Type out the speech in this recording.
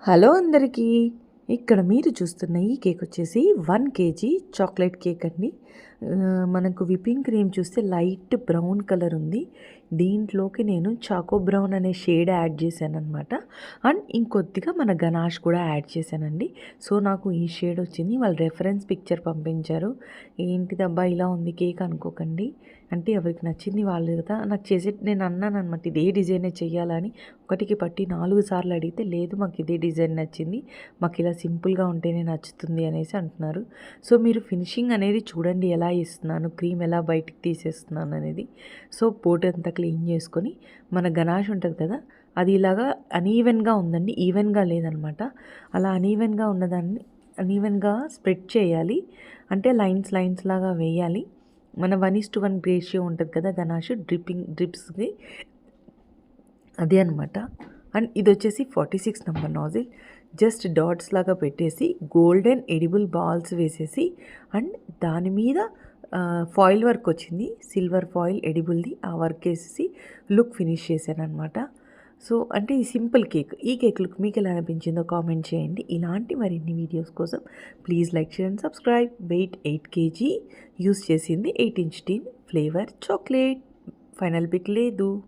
Hello అందరికీ. ఇక్కడ మీరు చూస్తున్న ఈ కేక్ వచ్చేసి 1 కేజీ చాక్లెట్ కేక్ అండి. మనకు విప్పింగ్ క్రీమ్ చూస్తే లైట్ బ్రౌన్ కలర్ ఉంది. దీంట్లోకి నేను చాకో బ్రౌన్ అనే షేడ్ యాడ్ చేశాననమాట. అండ్ ఇంకొద్దిగా మన గనాష్ కూడా యాడ్ చేశానండి. సో నాకు ఈ షేడ్ వచ్చింది. వాళ్ళు రెఫరెన్స్ పిక్చర్ పంపించారు. ఏంటిదబ్బా ఇలా ఉంది కేక్ అనుకోకండి. అంటే ఎవరికి నచ్చింది వాళ్ళు కదా. నాకు నేను అన్నానమాట ఇదే డిజైనే చెయ్యాలని. ఒకటికి పట్టి 4 సార్లు అడిగితే లేదు మాకు ఇదే డిజైన్ నచ్చింది, మాకు ఇలా సింపుల్గా ఉంటేనే నచ్చుతుంది అనేసి అంటున్నారు. సో మీరు ఫినిషింగ్ అనేది చూడండి ఎలా ఇస్తున్నాను, క్రీమ్ ఎలా బయటికి తీసేస్తున్నాను అనేది. సో బోర్డు అంతా క్లీన్ చేసుకొని మన గనాష్ ఉంటుంది కదా, అది ఇలాగా అనీవెన్గా ఉందండి, ఈవెన్గా లేదనమాట. అలా అనీవెన్గా ఉన్నదాన్ని అనీవెన్గా స్ప్రెడ్ చేయాలి. అంటే లైన్స్ లాగా వేయాలి. మన 1:1 రేషియో ఉంటుంది కదా గనాష్ డ్రిప్స్కి, అదే అనమాట. అండ్ ఇది వచ్చేసి 46 నెంబర్ నాజిల్. జస్ట్ డాట్స్ లాగా పెట్టేసి గోల్డెన్ ఎడిబుల్ బాల్స్ వేసేసి అండ్ దాని మీద ఫాయిల్ వర్క్ వచ్చింది, సిల్వర్ ఫాయిల్ ఎడిబుల్ది, ఆ వర్క్ వేసేసి లుక్ ఫినిష్ చేశాను అనమాట. సో అంటే ఈ సింపుల్ కేక్, ఈ కేక్ లుక్ మీకు ఎలా అనిపించిందో కామెంట్ చేయండి. ఇలాంటి మరిన్ని వీడియోస్ కోసం please like, share and subscribe. Weight 8 kg use చేసింది, 8 inch tin flavour chocolate. Final pic లేదు.